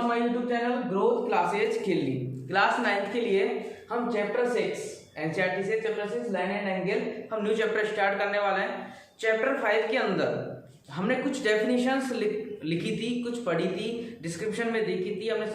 On my YouTube channel growth classes खिल्ली। Class 9th के लिए हम चैप्टर 6 एनसीईआरटी से चैप्टर 6 लाइन एंड एंगल हम न्यू चैप्टर स्टार्ट करने वाले हैं। चैप्टर 5 के अंदर हमने कुछ डेफिनेशंस लिखी थी, कुछ पढ़ी थी, डिस्क्रिप्शन में देखी थी, हमने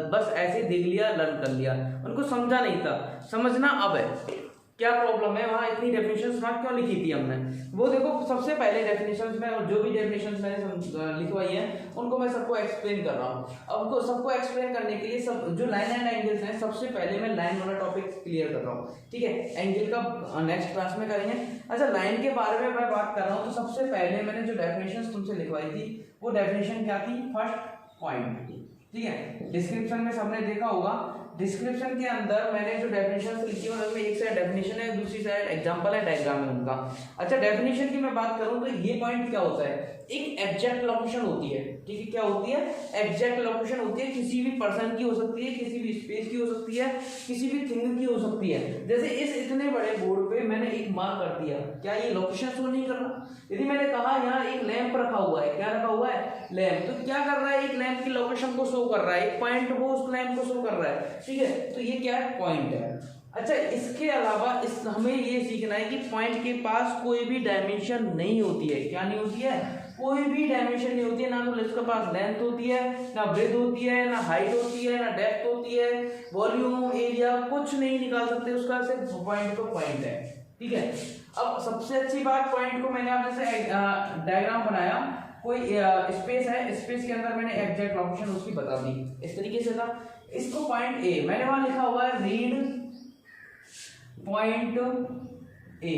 बस ऐसे देख लिया, लर्न कर लिया, उनको समझा नहीं था। समझना अब है क्या प्रॉब्लम है, वहाँ इतनी डेफिनेशंस वहाँ क्यों लिखी थी हमने, वो देखो। सबसे पहले डेफिनेशंस में, और जो भी डेफिनेशंस मैंने लिखवाई है उनको मैं सबको एक्सप्लेन कर रहा हूँ। अब सबको एक्सप्लेन करने के लिए सब जो लाइन एंड एंगल्स हैं, सबसे पहले मैं लाइन वाला टॉपिक क्लियर कर रहा हूँ, ठीक है। एंगल का नेक्स्ट क्लास में करेंगे। अच्छा, लाइन के बारे में मैं बात कर रहा हूँ तो सबसे पहले मैंने जो डेफिनेशंस तुमसे लिखवाई थी वो डेफिनेशन क्या थी, फर्स्ट पॉइंट, ठीक है। डिस्क्रिप्शन में सबने देखा होगा, डिस्क्रिप्शन के अंदर मैंने जो डेफिनेशन लिखी है उसमें एक साइड डेफिनेशन है, दूसरी साइड एग्जांपल है, डायग्राम है उनका। अच्छा, डेफिनेशन की मैं बात करूं तो ये पॉइंट क्या होता है, एक एग्जैक्ट लोकेशन होती है, ठीक है। क्या होती है, एग्जैक्ट लोकेशन होती है, किसी भी पर्सन की हो सकती है, किसी भी स्पेस की हो सकती है, किसी भी थिंग की हो सकती है। जैसे इस इतने बड़े बोर्ड पे मैंने एक मार्क कर दिया, क्या ये लोकेशन शो नहीं कर रहा? यदि मैंने कहा यहाँ एक लैंप रखा हुआ है, क्या रखा हुआ है, लैंप, तो क्या कर रहा है, एक लैंप की लोकेशन को शो कर रहा है, एक पॉइंट वो उस लैंप को शो कर रहा है, ठीक है। तो ये क्या है, पॉइंट है। अच्छा, इसके अलावा हमें ये सीखना है कि पॉइंट के पास कोई भी डायमेंशन नहीं होती है। क्या नहीं होती है, कोई भी डायमेंशन नहीं होती है। ना तो इसके पास लेंथ होती है, ना ब्रेथ होती है, ना हाइट होती है, ना डेप्थ होती है, वॉल्यूम, एरिया, कुछ नहीं निकाल सकते उसका, सिर्फ पॉइंट तो पॉइंट है, ठीक है। अब सबसे अच्छी बात, पॉइंट को मैंने आप जैसे डायग्राम बनाया, कोई स्पेस है, स्पेस के अंदर मैंने एग्जैक्ट लोकेशन उसकी बता दी, इस तरीके से था। इसको पॉइंट ए, मैंने वहां लिखा हुआ है रीड पॉइंट ए,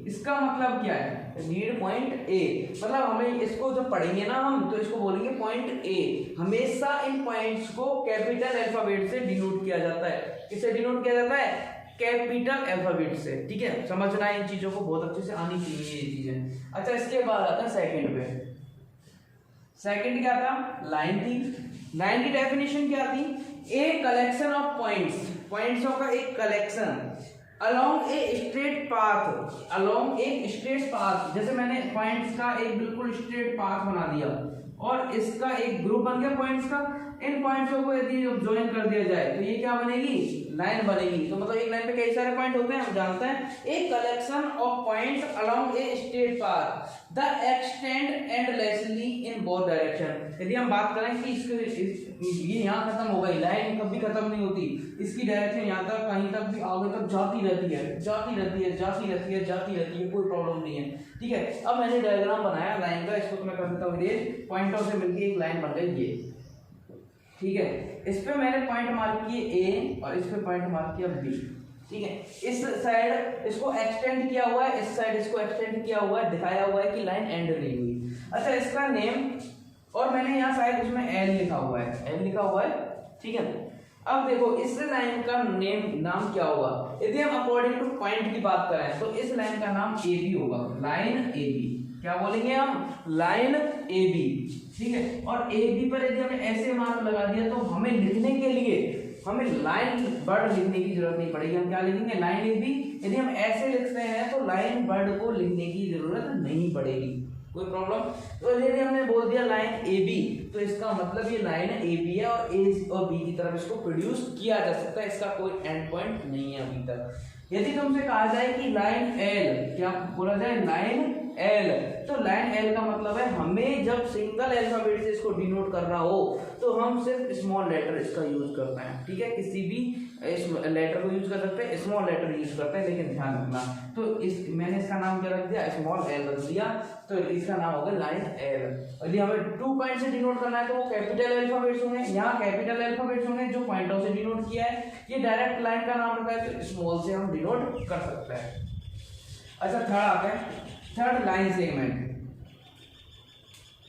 इसका मतलब क्या है, रीड पॉइंट ए, मतलब हमें इसको जब पढ़ेंगे ना हम तो इसको बोलेंगे पॉइंट ए। हमेशा इन पॉइंट्स को कैपिटल अल्फाबेट से डिनोट किया जाता है। किससे डिनोट किया जाता है, कैपिटल अल्फाबेट से, ठीक है। समझना इन चीजों को, बहुत अच्छे से आनी चाहिए ये चीजें। अच्छा, इसके बाद आता है सेकंड पे। सेकंड क्या था, लाइन थी। लाइन की डेफिनेशन क्या थी, ए कलेक्शन ऑफ पॉइंट्स, पॉइंट्सों का एक collection, along a straight path, along एक स्ट्रेट पाथ। जैसे मैंने पॉइंट्स का एक बिल्कुल स्ट्रेट पाथ बना दिया और इसका एक ग्रुप बन गया पॉइंट्स का। इन पॉइंट्सों को यदि ज्वाइन कर दिया जाए तो ये क्या बनेगी, लाइन बनेगी। तो मतलब एक लाइन पे कई सारे पॉइंट होते हैं, हम जानते हैं। A collection of points along a straight path the extend endlessly in both direction. यदि हम बात करें कि ये यहाँ खत्म हो गई, लाइन कभी खत्म नहीं होती, इसकी डायरेक्शन यहाँ तक, कहीं तक भी आगे तक जाती रहती है, जाती रहती है, जाती रहती है, जाती रहती है, कोई प्रॉब्लम नहीं है, ठीक है। अब मैंने डायग्राम बनाया लाइन का, इसको मैं कर देता हूँ इरेज, पॉइंटों से मिलकर एक लाइन बन गई ये, ठीक है। इस पे मैंने पॉइंट मार्क किए ए और इस पे पॉइंट मार्क किया बी, ठीक है। इस साइड इसको एक्सटेंड किया हुआ है, इस साइड इसको एक्सटेंड किया हुआ है, दिखाया हुआ है कि लाइन एंड नहीं हुई। अच्छा, इसका नेम, और मैंने यहाँ शायद इसमें एल लिखा हुआ है, एल लिखा हुआ है, ठीक है। अब देखो इस लाइन का नाम क्या होगा, यदि हम अकॉर्डिंग टू पॉइंट की बात करें तो इस लाइन का नाम ए बी होगा, लाइन ए बी। क्या बोलेंगे हम, लाइन ए बी, ठीक है। और ए बी पर यदि हमने ऐसे मार्क लगा दिया तो हमें लिखने के लिए हमें लाइन बर्ड लिखने की जरूरत नहीं पड़ेगी। हम क्या लिखेंगे, लाइन ए बी। यदि हम ऐसे लिखते हैं तो लाइन बर्ड को लिखने की जरूरत नहीं पड़ेगी, कोई प्रॉब्लम। तो यदि हमने बोल दिया लाइन ए बी तो इसका मतलब ये लाइन ए बी है और ए और बी की तरफ इसको प्रोड्यूस किया जा सकता है, इसका कोई एंड पॉइंट नहीं है अभी तक। यदि तुमसे कहा जाए कि लाइन एल, क्या बोला जाए, लाइन एल, तो लाइन एल का मतलब है हमें जब सिंगल अल्फाबेट से इसको डिनोट करना हो तो हम सिर्फ स्मॉल लेटर इसका यूज करते हैं, ठीक है। किसी भी लेटर को यूज कर सकते हैं, स्मॉल लेटर यूज करते हैं, लेकिन ध्यान रखना। तो मैंने इसका नाम क्या रख दिया, स्मॉल एल रख दिया, तो इसका नाम होगा लाइन एल। यदि हमें 2 पॉइंट से डिनोट करना है तो वो कैपिटल अल्फाबेट्स होंगे, यहाँ कैपिटल अल्फाबेट्स होंगे जो पॉइंटों से डिनोट किया है। ये डायरेक्ट लाइन का नाम रखा है तो स्मॉल से हम डिनोट कर सकते हैं। अच्छा, थर्ड आता है, third line segment.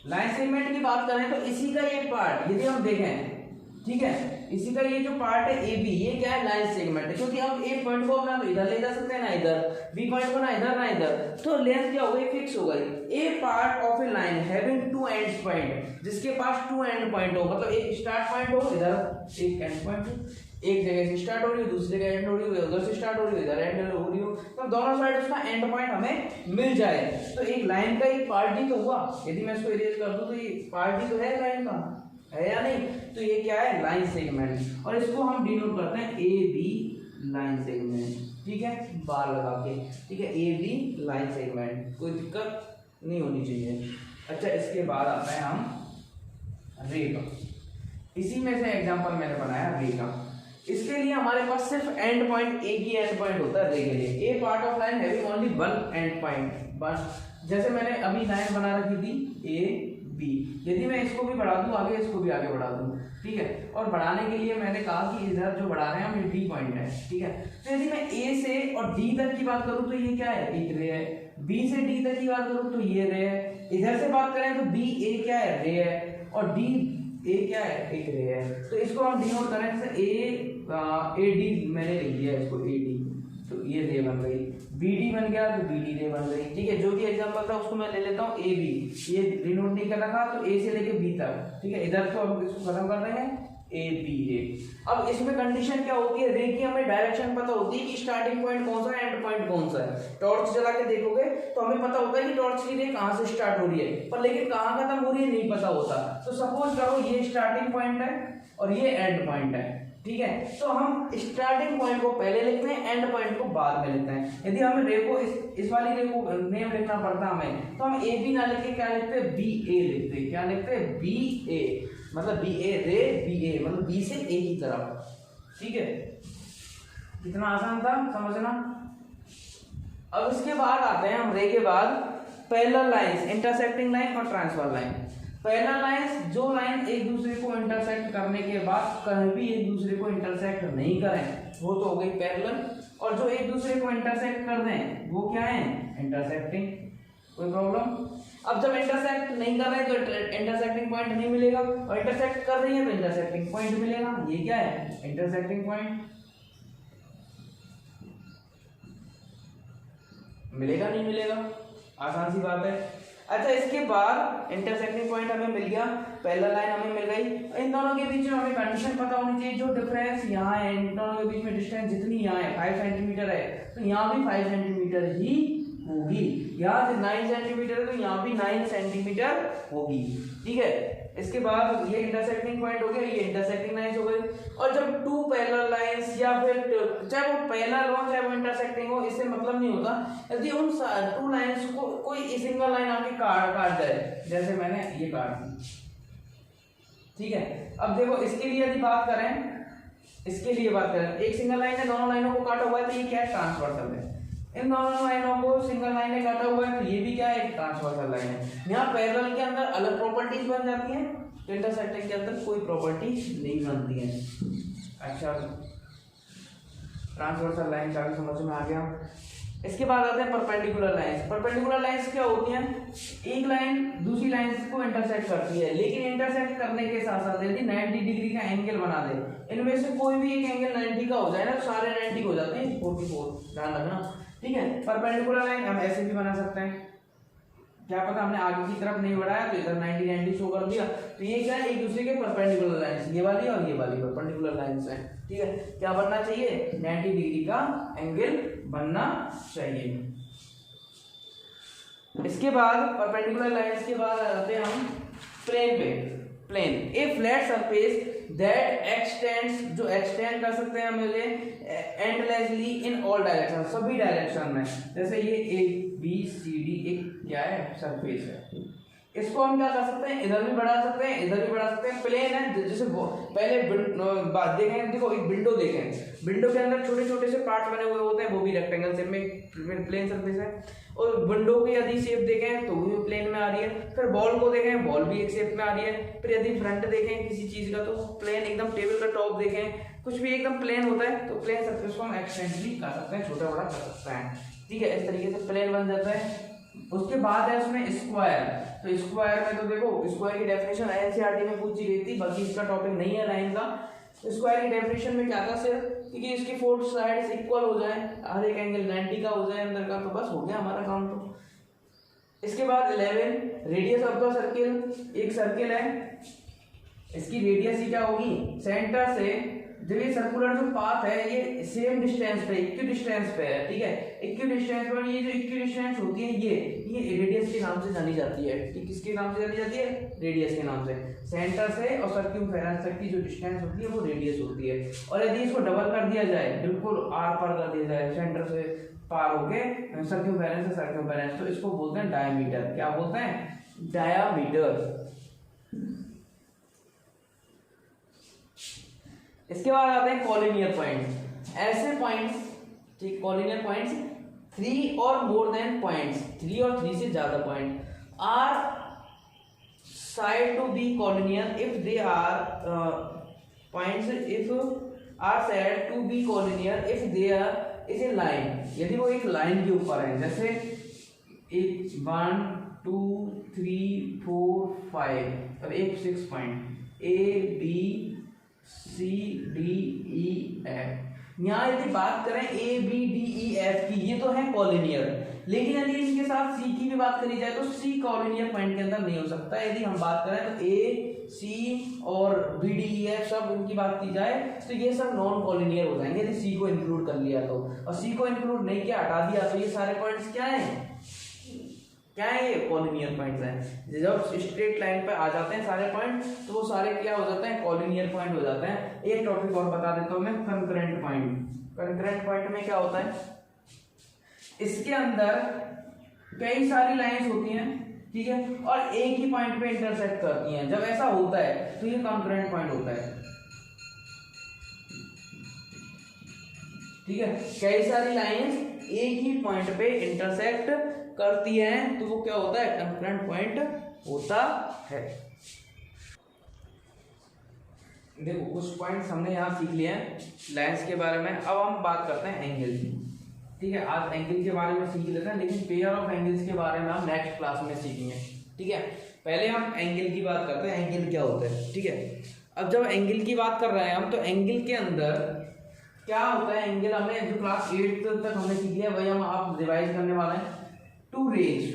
Line segment की बात करें तो इसी का ये पार्ट यदि हम देखें, ठीक है, इसी का ये जो पार्ट है ए बी, ये क्या है, लाइन सेगमेंट है। क्योंकि हम ए पॉइंट को अपना इधर ले जा सकते हैं, ना इधर, बी पॉइंट को ना इधर ना इधर, तो लेंथ क्या हो गई, फिक्स हो गई। A part of a line having 2 end point, जिसके पास 2 एंड पॉइंट हो, मतलब एक स्टार्ट पॉइंट हो इधर, एक एंड पॉइंट हो, एक जगह से स्टार्ट हो रही है, दूसरी जगह एंड हो रही है, उधर से स्टार्ट हो रही है, इधर एंड हो रही हो, तो दोनों साइड उसका एंड पॉइंट हमें मिल जाए तो एक लाइन का एक पार्ट ही तो हुआ। यदि मैं इसको इरेज कर दूं तो ये पार्ट ही तो है लाइन का, है या नहीं? तो ये क्या है? लाइन सेगमेंट, और इसको हम डिनोट करते हैं ए बी लाइन सेगमेंट, ठीक है, बार लगा के, ठीक है, ए बी लाइन सेगमेंट, कोई दिक्कत नहीं होनी चाहिए। अच्छा, इसके बाद आता है हम रे का। इसी में से एग्जांपल मैंने बनाया रे का। इसके लिए हमारे पास सिर्फ एंड पॉइंट, एक ही एंड पॉइंट होता है रे के लिए। A part of line having only one end point, बस। जैसे मैंने अभी लाइन बना रखी थी ए बी, यदि मैं इसको भी बढ़ा दूं आगे, इसको भी आगे बढ़ा दूं, ठीक है, और बढ़ाने के लिए मैंने कहा कि इधर जो बढ़ा रहे हैं हम, ये डी पॉइंट है, ठीक है। तो यदि मैं ए से और डी तक की बात करूं तो ये क्या है? एक रे है। बी से डी तक की बात करूं तो ये रे है। इधर से बात करें तो बी ए क्या है? रे है, और डी ए क्या है? एक रे है। तो इसको हम डिनोट करें जैसे ए डी, मैंने लिख दिया इसको ए डी, तो ये रे बन गई। बी डी बन गया तो बी डी रे बन गई, ठीक है। जो भी एग्जांपल था उसको मैं ले लेता हूँ ए बी, ये डिनोट नहीं कर रखा, तो ए से लेके बी तक, ठीक है। इधर तो हम इसको खत्म कर रहे हैं ए बी रे। अब इसमें कंडीशन क्या होती है? रे की हमें डायरेक्शन पता होती है कि स्टार्टिंग पॉइंट कौन सा है, एंड पॉइंट कौन सा है। टॉर्च जला के देखोगे तो हमें पता होता है कि टॉर्च की रे कहाँ से स्टार्ट हो रही है, पर लेकिन कहाँ खत्म हो रही है नहीं पता होता। तो सपोज करो ये स्टार्टिंग पॉइंट है और ये एंड पॉइंट है, ठीक है। तो हम स्टार्टिंग पॉइंट को पहले लिखते हैं, एंड पॉइंट को बाद में लिखते हैं। यदि हमें रे को इस वाली रे को नेम लिखना पड़ता हमें, तो हम ए बी ना लिख के क्या लिखते हैं? बी ए लिखते हैं। क्या लिखते हैं? बी ए, मतलब बी ए रे, बी ए मतलब बी से ए की तरफ, ठीक है। कितना आसान था समझना। अब इसके बाद आते हैं हम रे के बाद पैरेलल लाइंस, इंटरसेक्टिंग लाइन और ट्रांसफर लाइन। पैरेलल लाइंस, जो लाइन एक दूसरे को इंटरसेक्ट करने के बाद कहीं भी एक दूसरे को इंटरसेक्ट नहीं करें, वो तो हो गई पैरेलल। और जो एक दूसरे को इंटरसेक्ट कर दें वो क्या है? इंटरसेक्टिंग। कोई प्रॉब्लम? अब जब इंटरसेक्ट नहीं कर रहे हैं तो इंटरसेक्टिंग पॉइंट नहीं मिलेगा, और इंटरसेक्ट कर रही है तो इंटरसेक्टिंग पॉइंट मिलेगा। ये क्या है? Intersecting point. मिलेगा नहीं मिलेगा? आसान सी बात है। अच्छा, इसके बाद इंटरसेक्टिंग पॉइंट हमें मिल गया, पैरेलल लाइन हमें मिल गई। इन दोनों के बीच में हमें कंडीशन पता होनी चाहिए, जो डिफरेंस यहाँ है, इन दोनों के बीच में डिस्टेंस जितनी यहाँ है 5 सेंटीमीटर है, तो यहाँ भी 5 सेंटीमीटर ही होगी। यहाँ से 9 सेंटीमीटर है तो यहाँ भी 9 सेंटीमीटर होगी, ठीक है। इसके बाद ये इंटरसेक्टिंग पॉइंट हो गया, ये इंटरसेक्टिंग लाइंस हो गई। और जब टू पैरेलल लाइंस, या फिर चाहे वो पैरेलल हो चाहे वो इंटरसेक्टिंग हो, इससे मतलब नहीं होता। यदि उन टू लाइंस को कोई सिंगल लाइन आके काट जाए, जैसे मैंने ये काट दी, ठीक है। अब देखो इसके लिए यदि बात करें, इसके लिए बात करें, एक सिंगल लाइन ने दोनों लाइनों को काटा हुआ है तो ये क्या है? ट्रांसवर्सल है। इन दोनों लाइनों को सिंगल लाइन ने काटा हुआ है तो ये भी क्या है? ट्रांसवर्सल लाइन है। यहाँ पैरेलल के अंदर अलग प्रॉपर्टीज बन जाती हैं, इंटरसेक्टिंग के अंदर कोई प्रॉपर्टी नहीं बनती है। अच्छा, ट्रांसवर्सल लाइन का भी समझ में आ गया। इसके बाद आते हैं परपेंडिकुलर लाइंस। परपेंडिकुलर लाइंस क्या होती हैं? एक लाइन दूसरी लाइन को इंटरसेक्ट करती है, लेकिन इंटरसेक्ट करने के साथ साथ यदि 90 डिग्री का एंगल बना दे, इनमें से कोई भी एक एंगल 90 का हो जाए ना, तो सारे 90 हो जाते हैं, 44, ध्यान रखना, ठीक है। परपेंडिकुलर लाइन हम ऐसे भी बना सकते हैं, क्या पता हमने आगे की तरफ नहीं बढ़ाया तो इधर 90 शो कर दिया, तो ये क्या है? एक दूसरे के परपेंडिकुलर लाइंस, ये वाली और ये वाली परपेंडिकुलर लाइंस हैं, ठीक है। क्या बनना चाहिए? 90 डिग्री का एंगल बनना चाहिए। इसके बाद परपेंडिकुलर लाइंस के बाद आते हैं हम प्लेन पे। Plane, a flat surface that extends, जो एक्सटेंड कर सकते हैं हम एंडलेसली इन ऑल डायरेक्शन, सभी डायरेक्शन में। जैसे ये ए बी सी डी एक क्या है? सरफेस है। इसको हम क्या कर सकते हैं? इधर भी बढ़ा सकते हैं, इधर भी बढ़ा सकते हैं। प्लेन है, जैसे पहले बात देखें, देखो एक विंडो देखें, विंडो के अंदर छोटे छोटे से पार्ट बने हुए होते हैं, वो भी रेक्टेंगल शेप में प्लेन सरफेस है। और विंडो की यदि शेप देखें तो वो भी प्लेन में आ रही है। फिर बॉल को देखें, बॉल भी एक शेप में आ रही है। फिर यदि फ्रंट देखें किसी चीज का तो प्लेन, एकदम टेबल का टॉप देखें, कुछ भी एकदम प्लेन होता है, तो प्लेन सरफेस को हम एक्सटेंड भी कर सकते हैं, छोटा बड़ा कर सकते हैं, ठीक है। इस तरीके से प्लेन बन जाता है। उसके बाद है उसमें स्क्वायर। तो स्क्वायर में तो देखो, स्क्वायर की डेफिनेशन एनसीईआरटी में पूछी गई थी, बाकी इसका टॉपिक नहीं है लाइन का। स्क्वायर की डेफिनेशन में क्या था? सिर्फ क्योंकि इसकी 4 साइड्स इक्वल हो जाए, हर एक एंगल 90 का हो जाए अंदर का, तो बस हो गया हमारा काम। तो इसके बाद 11 रेडियस ऑफ द सर्किल, एक सर्किल है, इसकी रेडियस ही क्या होगी, सेंटर से जब ये सर्कुलर जो पाथ है ये सेम डिस्टेंस पे, इक्वी डिस्टेंस पे है, ठीक है, इक्वी डिस्टेंस पर ये जो इक्वी डिस्टेंस होती है ये रेडियस के नाम से जानी जाती है, ठीक, किसके नाम से जानी जाती है, रेडियस के नाम से। सेंटर से और सर्कमफेरेंस तक की जो डिस्टेंस होती है वो रेडियस होती है। और यदि इसको डबल कर दिया जाए, बिल्कुल आर पर कर दिया जाए, सेंटर से पार होके सर्कमफेरेंस से सर्कमफेरेंस, तो इसको बोलते हैं डायमीटर। क्या बोलते हैं, डायमीटर। इसके बाद आते हैं कॉलिनियर पॉइंट्स। ऐसे पॉइंट्स, ठीक, कॉलिनियर पॉइंट्स 3 और मोर देन पॉइंट्स, 3 और 3 से ज्यादा point are said to be collinear if they are points if are said to be collinear if they are is a line, यदि वो एक लाइन के ऊपर है, जैसे 1 2 3 4 5 अब एक 6 point A B C D E F. यहाँ यदि बात करें A B D E F की, ये तो है कॉलिनियर, लेकिन यदि इनके साथ सी की भी बात करी जाए तो सी कॉलिनियर पॉइंट के अंदर नहीं हो सकता। यदि हम बात करें तो ए सी और बी डी ई एफ सब इनकी बात की जाए तो ये सब नॉन कॉलिनियर हो जाएंगे यदि सी को इंक्लूड कर लिया तो, और सी को इंक्लूड नहीं किया, हटा दिया, तो ये सारे पॉइंट्स क्या हैं, क्या है, ये कॉलिनियर पॉइंट्स हैं। जब स्ट्रेट लाइन पे आ जाते हैं सारे पॉइंट तो वो सारे क्या हो जाते हैं, कॉलिनियर पॉइंट हो जाते हैं। एक टॉपिक और बता देता हूं मैं, कंकरेंट पॉइंट। कंकरेंट पॉइंट में क्या होता है, इसके अंदर कई सारी लाइंस होती हैं, ठीक है, और एक ही पॉइंट पे इंटरसेक्ट करती हैं। जब ऐसा होता है तो ये कंकरेंट पॉइंट होता है, ठीक है, कई सारी लाइंस एक ही पॉइंट पे इंटरसेक्ट करती हैं तो वो क्या होता है, कंकरेंट पॉइंट होता है। देखो कुछ पॉइंट्स हमने यहाँ सीख लिए हैं लाइंस के बारे में। अब हम बात करते हैं एंगल की, ठीक है, आज एंगल के बारे में सीख लेते हैं, लेकिन पेयर ऑफ एंगल्स के बारे में हम नेक्स्ट क्लास में सीखेंगे, ठीक है। पहले हम एंगल की बात करते हैं, एंगल क्या होता है, ठीक है। अब जब एंगल की बात कर रहे हैं हम, तो एंगल के अंदर क्या होता है, एंगल हमें जो क्लास 8 तक हमने सीख लिया वही हम आप रिवाइज करने वाले हैं। टू रेज,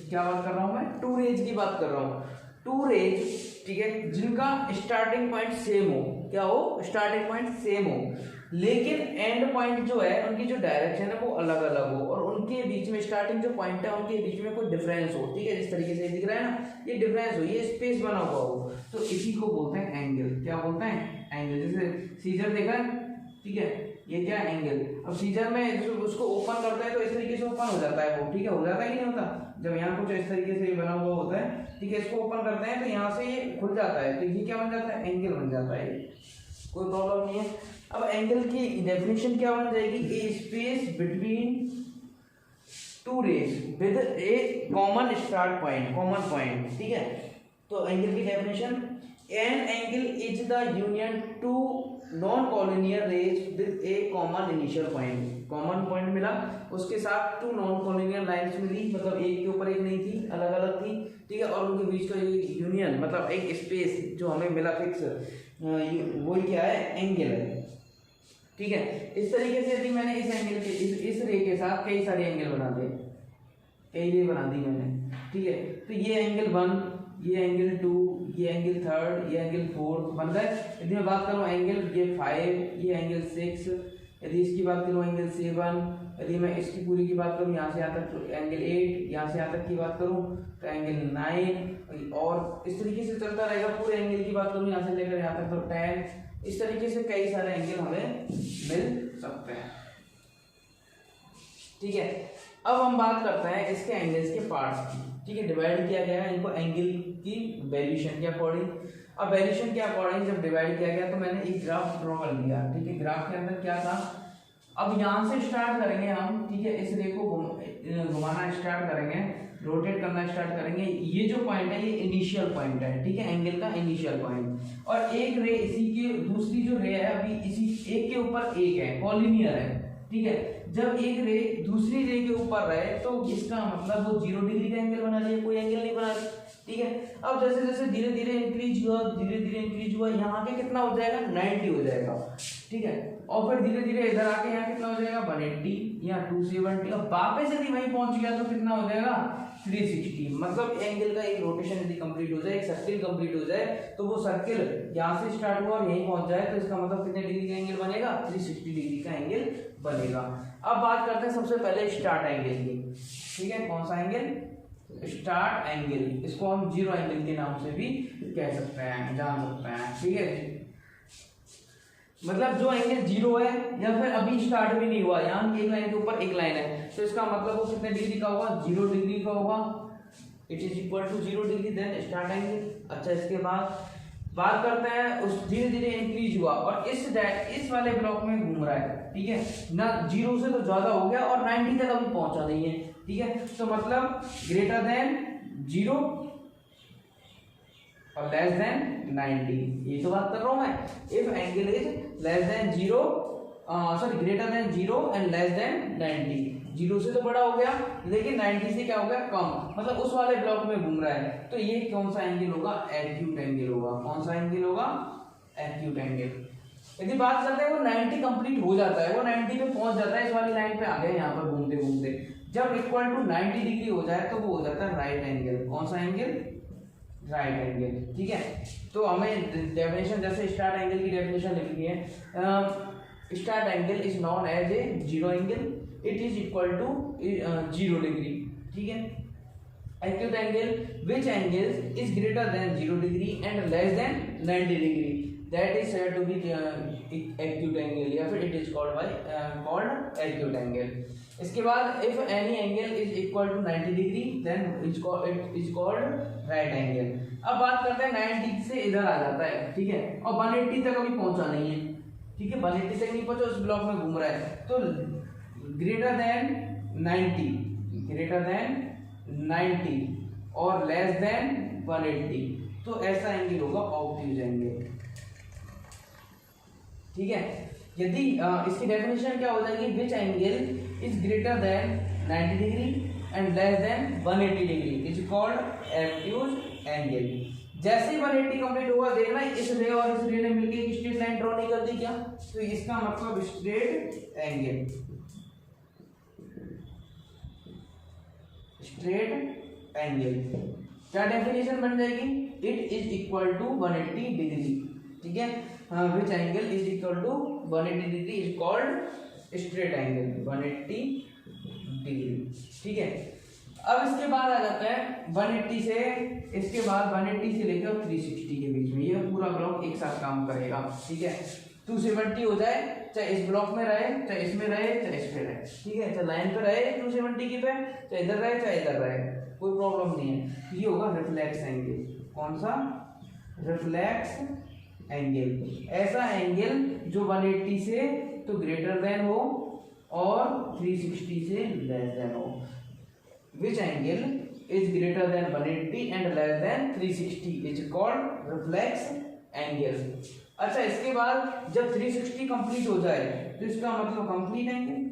क्या बात कर रहा हूं मैं, टू रेज की बात कर रहा हूं। टू रेज, ठीक है, जिनका स्टार्टिंग पॉइंट सेम हो, क्या हो, स्टार्टिंग पॉइंट सेम हो, लेकिन एंड पॉइंट जो है उनकी जो डायरेक्शन है वो अलग अलग हो, और उनके बीच में स्टार्टिंग जो पॉइंट है उनके बीच में कोई डिफरेंस हो, ठीक है, जिस तरीके से दिख रहा है ना, ये डिफरेंस हो, ये स्पेस बना हुआ हो, तो इसी को बोलते हैं एंगल। क्या बोलते हैं, एंगल। जैसे सीजर देखा, ठीक है, ये क्या एंगल। अब सीजर में उसको ओपन करता है तो इस तरीके से ओपन हो जाता है वो, ठीक है, हो जाता है कि नहीं होता, जब यहाँ कुछ इस तरीके से बना हुआ होता है, ठीक है, इसको ओपन करते हैं तो यहाँ से ये खुल जाता है, तो ये क्या बन जाता है, एंगल बन जाता है, कोई प्रॉब्लम नहीं है। अब एंगल की डेफिनेशन क्या बन जाएगी, a space between two rays with a common start point, common point, ठीक है। तो एंगल की definition, an angle is the union two non collinear rays with a common initial point. Common point मिला, उसके साथ टू नॉन कॉलिनियर लाइंस मिली, मतलब एक के ऊपर एक नहीं थी, अलग अलग थी, ठीक है, और उनके बीच का यूनियन मतलब एक स्पेस जो हमें मिला फिक्स, वही क्या है, एंगल है, ठीक है। इस तरीके से यदि मैंने इस एंगल के इस रे के साथ कई सारे एंगल बना दिए, कई रे बना दी मैंने, ठीक है, तो ये एंगल 1, ये एंगल 2, ये एंगल 3, ये एंगल 4 बन गए। यदि मैं बात करूँ एंगल ये 5, ये एंगल 6, यदि इसकी बात करूँ एंगल 7, यदि मैं इसकी पूरी की बात करूँ यहाँ से यहाँ तक तो एंगल 8, यहाँ से यहाँ तक की बात करूँ तो एंगल 9, और इस तरीके से चलता रहेगा। पूरे एंगल की बात करूँ यहाँ से लेकर यहाँ तक तो 10, इस तरीके से कई सारे एंगल हमें मिल सकते हैं, ठीक है। अब हम बात करते हैं इसके एंगल्स के पार्ट्स की, ठीक है, डिवाइड किया गया है इनको एंगल की वेरिएशन के अकॉर्डिंग। अब वेरिएशन के अकॉर्डिंग जब डिवाइड किया गया तो मैंने एक ग्राफ ड्रॉ कर लिया, ठीक है। ग्राफ के अंदर क्या था, अब यहाँ से स्टार्ट करेंगे हम, ठीक है, इस रे को घुमाना स्टार्ट करेंगे, रोटेट करना स्टार्ट करेंगे। ये जो पॉइंट है ये इनिशियल पॉइंट है, ठीक है, एंगल का इनिशियल पॉइंट, और एक रे इसी के, दूसरी जो रे है अभी इसी एक के ऊपर एक है, कॉलिनियर है, ठीक है। जब एक रे दूसरी रे के ऊपर रहे तो इसका मतलब वो 0 डिग्री का एंगल बना लिया, कोई एंगल नहीं बना लिया, ठीक है। अब जैसे जैसे धीरे धीरे इंक्रीज हुआ, धीरे धीरे इंक्रीज हुआ, यहाँ के कितना हो जाएगा, 90 हो जाएगा, ठीक है। और फिर धीरे धीरे इधर आके यहाँ कितना हो जाएगा 180 या 270, और वापस यदि वहीं पहुंच गया तो कितना हो जाएगा 360। मतलब एंगल का एक रोटेशन यदि कंप्लीट हो जाए, एक सर्किल कंप्लीट हो जाए, तो वो सर्किल यहाँ से स्टार्ट हुआ और यहीं पहुंच जाए, तो इसका मतलब कितने डिग्री का एंगल बनेगा 360 डिग्री का एंगल बनेगा। अब बात करते हैं सबसे पहले स्टार्ट एंगल की। ठीक है, कौन सा एंगल, स्टार्ट एंगल, इसको हम जीरो एंगल के नाम से भी कह सकते हैं, जान सकते हैं। ठीक है, मतलब जो एंगल जीरो है या फिर अभी स्टार्ट भी नहीं हुआ, यहाँ एक लाइन के ऊपर एक लाइन है, तो इसका मतलब वो कितने डिग्री का होगा 0 डिग्री का होगा। It is equal to 0 degree, then start angle. अच्छा, इसके बाद बात करते हैं उस धीरे धीरे इंक्रीज हुआ और इस वाले ब्लॉक में घूम रहा है। ठीक है ना, 0 से तो ज्यादा हो गया और 90 तक अभी पहुंचा नहीं है। ठीक है, तो मतलब ग्रेटर देन 0 और लेस देन 90, ये तो बात कर रहा हूं मैं। If angle is less than 0 sorry greater than 0 and less than 90, 0 से तो बड़ा हो गया लेकिन 90 से क्या हो गया कम, मतलब उस वाले ब्लॉक में घूम रहा है, तो ये कौन सा एंगल होगा, एक्यूट एंगल होगा। कौन सा एंगल होगा, एक्यूट एंगल। यदि बात करते हैं वो 90 कंप्लीट हो जाता है, वो 90 पे पहुंच जाता है, इस वाली लाइन पे आ गए यहाँ पर घूमते घूमते, जब इक्वल टू 90 डिग्री हो जाए तो वो हो जाता है राइट एंगल। कौन सा एंगल, राइट एंगल। ठीक है, तो हमें डेफिनेशन जैसे स्टार्ट एंगल की डेफिनेशन लिखनी है। Start angle is known as a zero angle, it is equal to 0 degree. ठीक है, acute angle which angle is greater than 0 degree and less than 90 degree, that is said to be acute angle, या फिर it is called acute angle. इसके बाद if any angle is equal to 90 degree then it is called right angle. अब बात करते हैं 90 से इधर आ जाता है। ठीक है, और 180 तक अभी पहुंचा नहीं है। ठीक है, 180 तक नहीं पहुंचा, उस ब्लॉक में घूम रहा है, तो ग्रेटर देन 90, ग्रेटर देन 90 और लेस देन 180, तो ऐसा एंगल होगा ऑब्ट्यूज एंगल। ठीक है, यदि इसकी डेफिनेशन क्या हो जाएगी, विच angle is greater then 90 degree and less then 180 degree is called obtuse angle. जैसे ही 180 कंप्लीट होगा, देखना इस रे और इस रे ने मिलकर एक स्ट्रेट लाइन ड्रॉ नहीं कर दी क्या, तो इसका मतलब स्ट्रेट एंगल, स्ट्रेट एंगल। क्या डेफिनेशन बन जाएगी, it is equal to 180 degree. ठीक है, which angle is equal to 180 degree is called straight angle, 180 degree. ठीक है, अब इसके बाद आ जाता है 180 से, इसके बाद 180 से लेकर 360 के बीच में ये पूरा ब्लॉक एक साथ काम करेगा। ठीक है, 270 हो जाए, चाहे इस ब्लॉक में रहे, चाहे इसमें रहे, चाहे इस पे रहे। ठीक है, चाहे लाइन पे रहे 270 की पे, चाहे इधर रहे, चाहे इधर रहे, कोई प्रॉब्लम नहीं है। ये होगा रिफ्लेक्स एंगल। कौन सा, रिफ्लेक्स एंगल, ऐसा एंगल जो 180 से तो ग्रेटर देन हो और 360 से लेस देन हो। Which angle is greater than 180 and less than 360 is called reflex angle। अच्छा, इसके बाद जब 360 कंप्लीट हो जाए तो इसका मतलब कंप्लीट एंगल,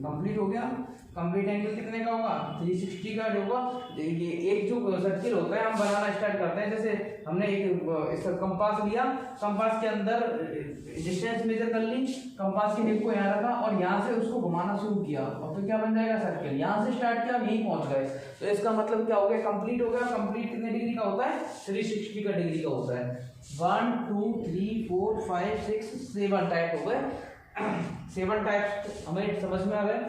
कंप्लीट हो गया। कंप्लीट एंगल कितने का होगा, 360 का होगा। ये एक जो सर्किल होता है हम बनाना स्टार्ट करते हैं, जैसे हमने एक इसका कंपास लिया, कंपास के अंदर डिस्टेंस मेजर कर ली, कंपास की टिप को यहाँ रखा और यहाँ से उसको घुमाना शुरू किया और फिर क्या बन जाएगा सर्किल। यहाँ से स्टार्ट किया, यहीं पहुंच गए, तो इसका मतलब क्या हो गया, कंप्लीट हो गया। कंप्लीट कितने डिग्री का होता है, 360 का डिग्री का होता है। 1 2 3 4 5 6 7 टाइप हो गए, 7 टाइप हमें समझ में आ गए।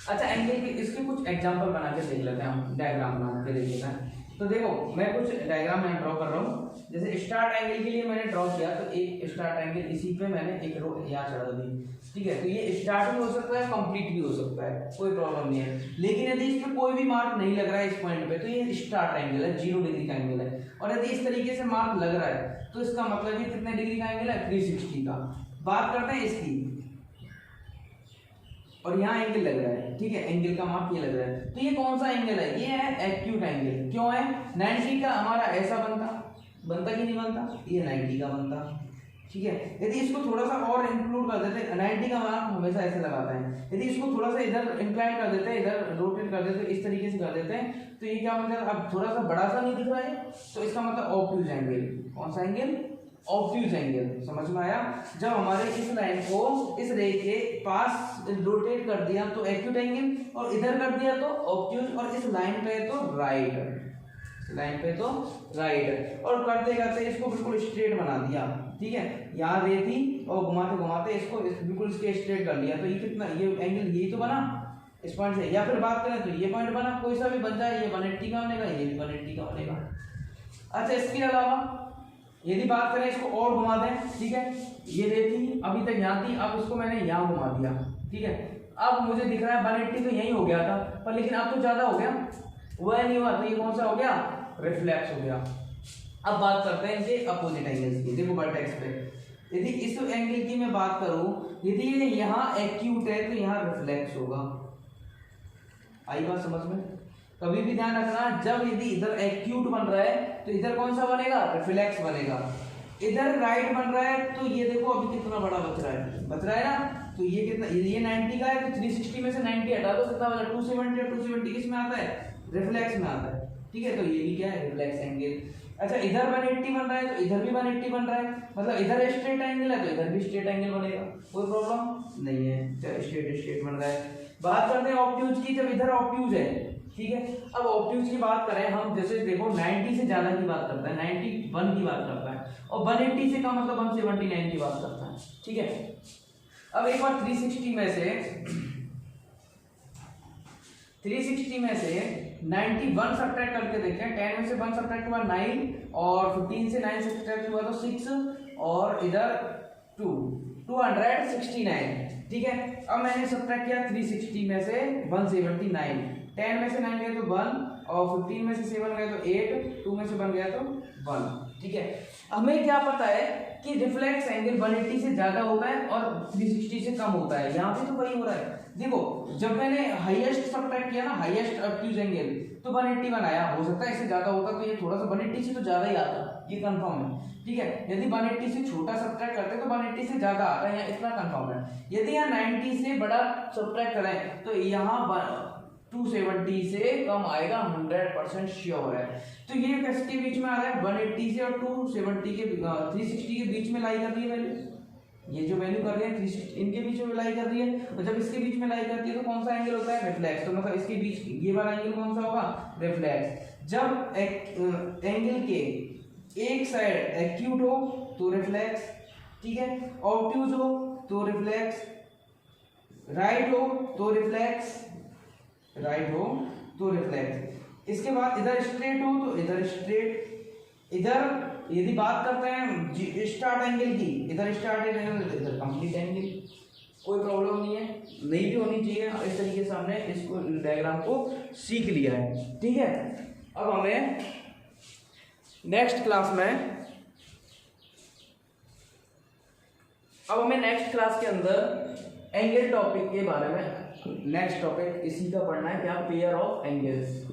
अच्छा, एंगल के इसके कुछ एग्जांपल बना के देख लेते हैं हम, डायग्राम बना के देख लेते हैं। तो देखो मैं कुछ डायग्राम में ड्रॉ कर रहा हूँ। जैसे स्टार्ट एंगल के लिए मैंने ड्रॉ किया, तो एक स्टार्ट एंगल इसी पे मैंने एक रो यहाँ चढ़ा दी। ठीक है, तो ये स्टार्ट भी हो सकता है, कंप्लीट भी हो सकता है, कोई प्रॉब्लम नहीं है। लेकिन यदि इस पे कोई भी मार्क नहीं लग रहा है इस पॉइंट पे, तो ये स्टार्ट एंगल है, 0 डिग्री का एंगल है। और यदि इस तरीके से मार्क लग रहा है तो इसका मतलब ये कितने डिग्री का एंगल है, 360 का। बात करते हैं इसकी, और यहाँ एंगल लग रहा है। ठीक है, एंगल का माप ये लग रहा है, तो ये कौन सा एंगल है, ये है एक्यूट एंगल। क्यों है, 90 का हमारा ऐसा बनता कि नहीं बनता, ये 90 का बनता। ठीक है, यदि इसको थोड़ा सा और इंक्लूड कर देते, 90 का मार्क हमेशा ऐसे लगाते हैं, यदि इसको थोड़ा सा इधर इंक्लाइन कर देते हैं, इधर रोटेट कर देते हैं, इस तरीके से कर देते हैं, तो ये क्या मतलब अब थोड़ा सा बड़ा सा नहीं दिख रहा है, तो इसका मतलब ऑब्ट्यूज एंगल। कौन सा एंगल, ऑब्ट्यूज एंगल, समझ में आया। जब हमारे इस लाइन को इस रे के पास रोटेट कर दिया तो एक्यूट एंगल, और इधर कर दिया तो ऑब्ट्यूज, और इस लाइन पे तो राइट, लाइन पे तो राइट, और करते करते इसको बिल्कुल स्ट्रेट बना दिया, ठीक है। यहाँ रे थी और घुमाते घुमाते इसको बिल्कुल इसके स्ट्रेट कर लिया, तो ये कितना, ये एंगल यही तो बना इस पॉइंट से। या फिर बात करें तो ये पॉइंट बना, कोई सा भी बन जाए, ये 180 का बनेगा, ये भी 180 का बनेगा। अच्छा, इसके अलावा यदि बात करें इसको और घुमा दें, ठीक है, ये रे थी अभी तक यहाँ थी, अब इसको मैंने यहाँ घुमा दिया, ठीक है। अब मुझे दिख रहा है 180 तो यही हो गया था, पर लेकिन अब तो ज्यादा हो गया, वह नहीं हुआ, तो ये कौन सा हो गया, रिफ्लेक्स हो गया। अब बात करते हैं इनके अपोजिट एंगल्स की। देखो वर्टेक्स पे यदि इस एंगल की मैं बात करूं, यदि ये यहाँ एक्यूट है तो यहाँ रिफ्लेक्स होगा। आई बात समझ में। कभी भी ध्यान रखना, जब यदि इधर एक्यूट बन रहा है तो इधर कौन सा बनेगा, रिफ्लेक्स बनेगा। इधर राइट बन रहा है तो ये देखो अभी कितना बड़ा बच रहा है ना, तो ये कितना, ये 90 का है तो 360 में से 90 हटा दो, कितना बचा 270, और 270 किस में आता है, रिफ्लेक्स में आता है, ठीक है। तो ये भी क्या है, रिफ्लेक्स एंगल। अच्छा, इधर 180 बन रहा है तो इधर भी 180 बन रहा है, मतलब इधर स्ट्रेट एंगल है तो इधर भी स्ट्रेट एंगल बनेगा, कोई प्रॉब्लम नहीं है, स्ट्रेट बन रहा है। बात करते हैं ऑब्ट्यूज की। जब इधर ऑब्ट्यूज है, ठीक है, अब ऑब्ट्यूज की बात करें हम, जैसे देखो 90 से ज्यादा की बात करता है, 91 की बात करता है, और 180 से कम मतलब 179 की बात करता है, ठीक है। अब एक बार 360 में से 91 सब्ट्रैक्ट करके देखें। 10 में से 1 सब्ट्रैक्ट हुआ 9, और 15 से 9 सब्ट्रैक्ट हुआ तो 6, और इधर 269, ठीक है। अब मैंने सब्ट्रैक्ट किया 360 में से 179, 10 में से 9 गए तो 1, और 15 में से 7 गए तो 8, 2 में से 1 गया तो 1, ठीक है। हमें क्या पता है कि रिफ्लेक्स एंगल 180 से ज्यादा होता है और 360 से कम होता है, यहाँ पे तो वही हो रहा है। देखो जब मैंने हाईएस्ट सब्ट्रैक्ट किया ना, हाईएस्ट ऑब्ट्यूज एंगल, तो 180 बनाया, हो सकता है इससे ज्यादा होता तो ये थोड़ा सा 180 से तो ज्यादा ही आता, ये कंफर्म है, ठीक है। यदि 180 से छोटा सब्ट्रैक्ट करते तो 180 से ज्यादा आता है, इतना कंफर्म है। यदि यहाँ 90 से बड़ा सब्ट्रैक्ट करें तो यहाँ 270 से कम आएगा, 100% श्योर है। तो ये किसके बीच में आ रहा है, 180 से और 270 के 360 के बीच में लाई कर रही है वैल्यू। ये जो वैल्यू कर रही है 360 इनके बीच में लाई कर रही है, और जब इसके बीच में लाई करती है तो कौन सा एंगल होता है, रिफ्लेक्स। तो मतलब इसके बीच ये वाला एंगल कौन सा होगा, रिफ्लेक्स। जब एंगल के एक साइड एक्यूट हो तो रिफ्लेक्स, ठीक है, ऑब्ट्यूज हो तो रिफ्लेक्स, राइट हो तो रिफ्लेक्स, इसके बाद इधर स्ट्रेट हो तो इधर स्ट्रेट। इधर यदि बात करते हैं स्टार्ट एंगल की, इधर स्टार्ट एंगल, इधर कंप्लीट एंगल, कोई प्रॉब्लम नहीं है, नहीं भी होनी चाहिए। इस तरीके से हमने इसको डायग्राम को सीख लिया है, ठीक है। अब हमें नेक्स्ट क्लास के अंदर एंगल टॉपिक के बारे में, नेक्स्ट टॉपिक इसी का पढ़ना है, क्या, पेयर ऑफ एंगल्स।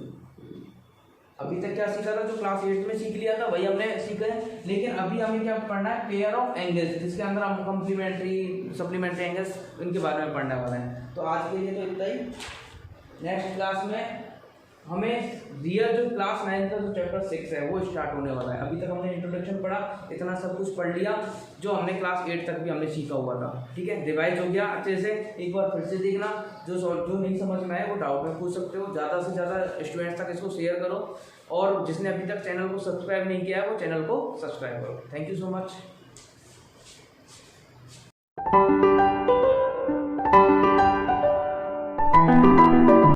अभी तक क्या सीखा था, जो क्लास 8 में सीख लिया था वही हमने सीखा है, लेकिन अभी हमें क्या पढ़ना है, पेयर ऑफ एंगल्स, जिसके अंदर हम कॉम्प्लीमेंट्री, सप्लीमेंट्री एंगल्स, इनके बारे में पढ़ने वाले हैं। तो आज के लिए तो इतना ही। नेक्स्ट क्लास में हमें रियल जो क्लास 9 का जो चैप्टर 6 है वो स्टार्ट होने वाला है। अभी तक हमने इंट्रोडक्शन पढ़ा, इतना सब कुछ पढ़ लिया जो हमने क्लास 8 तक भी हमने सीखा हुआ था, ठीक है। रिवाइज हो गया अच्छे से, एक बार फिर से देखना, जो नहीं समझ में आए वो डाउट में पूछ सकते हो। ज़्यादा से ज़्यादा स्टूडेंट्स तक इसको शेयर करो, और जिसने अभी तक चैनल को सब्सक्राइब नहीं किया है वो चैनल को सब्सक्राइब करो। Thank you so much.